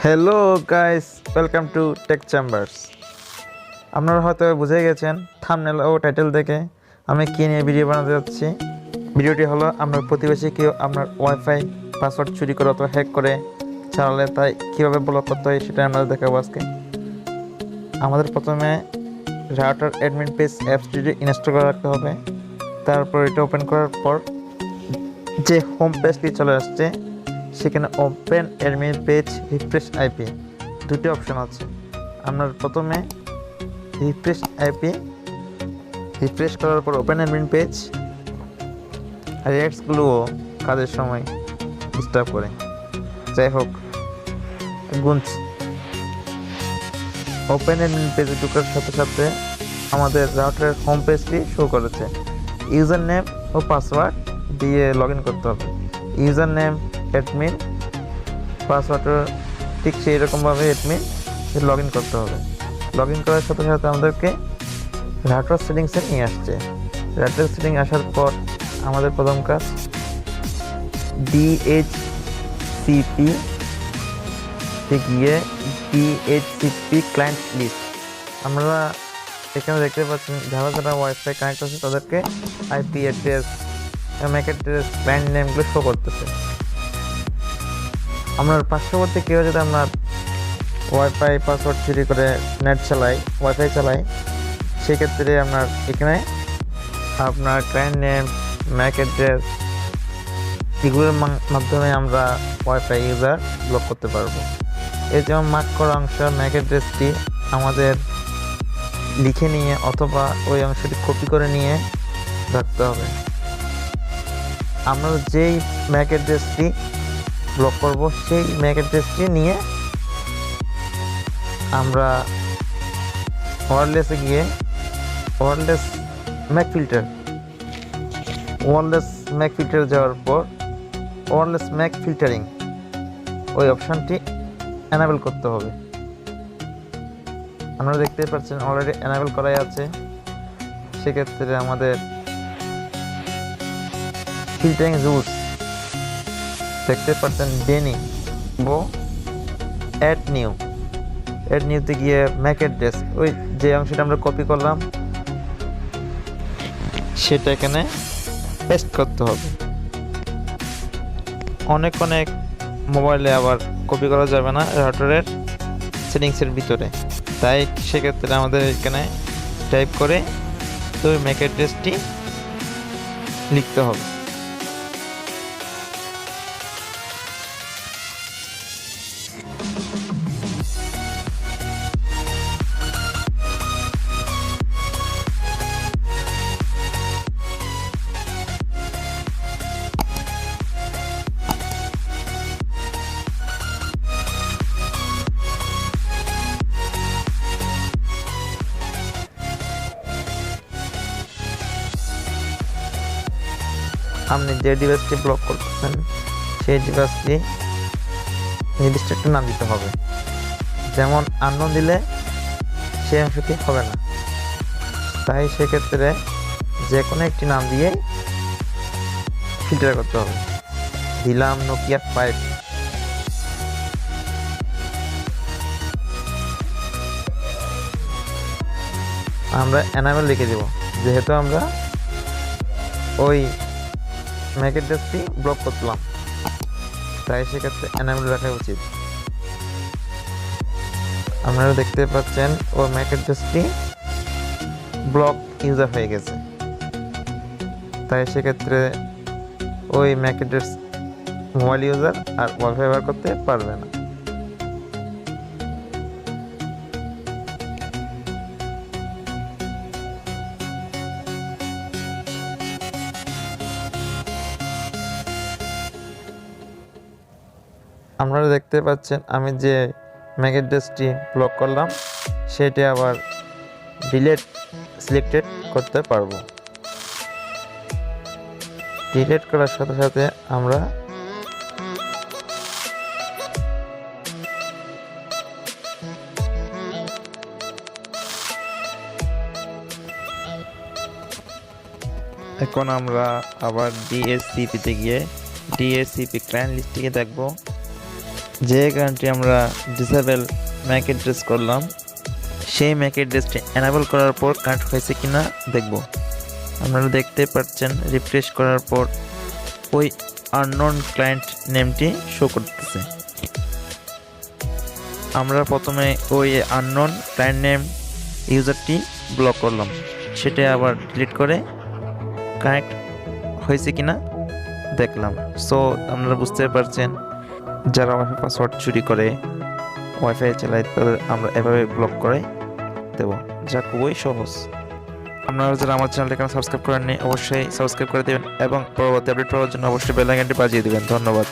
Hello guys, welcome to Tech Chambers. আপনারা হয়তো বুঝে গেছেন থাম্বনেল ও টাইটেল দেখে আমি কী নিয়ে ভিডিও বানাতে যাচ্ছি। ভিডিওটি হলো আপনার প্রতিবেশী কেউ আপনার ওয়াইফাই পাসওয়ার্ড চুরি করে অথবা হ্যাক করে চালালে তাই কীভাবে ব্লক করতে হয় সেটা আমরা দেখাবো আজকে। আমাদের প্রথমে রাউটার অ্যাডমিন পেজ অ্যাপসটি ইনস্টল করে রাখতে হবে। তারপর এটা ওপেন করার পর যে হোম পেজটি চলে আসছে সেখানে open admin page refresh IP দুটি অপশন আছে। আপনার প্রথমে রিফ্রেশ করার পর ওপেন অ্যাডমিন পেজ রিঅ্যাক্টসগুলোও কাজের সময় ডিস্টার্ব করে। যাই হোক, গুনছ ওপেন অ্যাডমিন পেজে ঢোকার সাথে সাথে আমাদের রাউটারের হোম পেজটি শো করেছে। ইউজার নেম ও পাসওয়ার্ড দিয়ে লগ ইন করতে হবে। ইউজার নেম অ্যাডমিন, পাসওয়ার্ডও ঠিক সেই রকমভাবে অ্যাডমিন লগ ইন করতে হবে। লগ ইন করার সাথে সাথে আমাদেরকে রাউটার সেটিংসে নিয়ে আসছে। রাউটার সেটিং আসার পর আমাদের প্রথম কাজ DHCP তে গিয়ে DHCP ক্লায়েন্ট লিস্ট। আমরা এখানে দেখতে পাচ্ছেন যারা যারা ওয়াইফাই কানেক্ট আছে তাদেরকে IP address, MAC address, client নেমগুলো শো করতেছে। আপনার পার্শ্ববর্তী কেউ যদি আপনার ওয়াইফাই পাসওয়ার্ড চুরি করে নেট চালায়, ওয়াইফাই চালায়, সেক্ষেত্রে আপনার এখানে আপনার ক্লায়েন্ট নেম, ম্যাক অ্যাড্রেস এগুলোর মাধ্যমে আমরা ওয়াইফাই ইউজার ব্লক করতে পারবো। এই যেমন মার্ক করা অংশ ম্যাক অ্যাড্রেসটি আমাদের লিখে নিয়ে অথবা ওই অংশটি কপি করে নিয়ে রাখতে হবে। আমরা যেই ম্যাক অ্যাড্রেসটি ব্লক করব সেই ম্যাক অ্যাড্রেসটি নিয়ে আমরা ওয়্যারলেসে গিয়ে ওয়্যারলেস ম্যাক ফিল্টার যাওয়ার পর ওয়্যারলেস ম্যাক ফিল্টারিং ওই অপশানটি এনাবেল করতে হবে। আপনারা দেখতেই পাচ্ছেন অলরেডি এনাবেল করাই আছে। সেক্ষেত্রে আমাদের ফিল্টারিং রুলস দেখতে পাচ্ছেন ডেনি ও অ্যাড নিউতে গিয়ে ম্যাক অ্যাড্রেস ওই যে অংশটা আমরা কপি করলাম সেটা এখানে পেস্ট করতে হবে। অনেক মোবাইলে আবার কপি করা যাবে না রাউটারের সেটিংসের ভিতরে, তাই সেক্ষেত্রে আমাদের এখানে টাইপ করে তো ম্যাক অ্যাড্রেসটি লিখতে হবে। আপনি যে ডিভাইসটি ব্লক করতেছেন সেই ডিভাইসটি নির্দিষ্ট একটা নাম দিতে হবে। যেমন আননোন দিলে সেই অংশটি হবে না, তাই সেক্ষেত্রে যে কোনো একটি নাম দিয়ে ফিল্টার করতে হবে। দিলাম নোকিয়া 5। আমরা এনাবেল লিখে দেব, যেহেতু আমরা ওই ম্যাক অ্যাড্রেসটি ব্লক করলাম, তাই সেক্ষেত্রে এনাবেল রাখা উচিত। আপনারা দেখতে পাচ্ছেন ও ম্যাক অ্যাড্রেসটি ব্লক ইউজার হয়ে গেছে, তাই সেক্ষেত্রে ওই ম্যাক অ্যাড্রেস মোবাইল ইউজার আর ওয়াইফাই ব্যবহার করতে পারবে না। আপনারা দেখতে পাচ্ছেন আমি যে ম্যাক অ্যাড্রেসটি ব্লক করলাম সেটি আবার ডিলিট সিলেক্টেড করতে পারবো। ডিলিট করার সাথে সাথে আমরা এখন আমরা আবার DHCP তে গিয়ে DHCP ক্লায়েন্ট লিস্টটিকে দেখব। যে অ্যাকাউন্টটি আমরা ডিসেবল ম্যাক অ্যাড্রেস করলাম সেই ম্যাক অ্যাড্রেসটি এনাবেল করার পর কানেক্ট হয়েছে কিনা দেখব। আপনারা দেখতে পাচ্ছেন রিফ্রেশ করার পর ওই আননোন ক্লায়েন্ট নেমটি শো করতেছে। আমরা প্রথমে ওই আননোন ক্লায়েন্ট নেম ইউজারটি ব্লক করলাম, সেটা আবার ডিলিট করে কানেক্ট হয়েছে কিনা দেখলাম। সো আপনারা বুঝতে পারছেন যারা ওয়াইফাই পাসওয়ার্ড চুরি করে ওয়াইফাই চালায় তাদের আমরা এভাবে ব্লক করে দেব, যা খুবই সহজ। আপনারা যারা আমার চ্যানেলটি কেন সাবস্ক্রাইব করেননি অবশ্যই সাবস্ক্রাইব করে দেবেন এবং পরবর্তী আপডেট পাওয়ার জন্য অবশ্যই বেল আইকনটি বাজিয়ে দেবেন। ধন্যবাদ।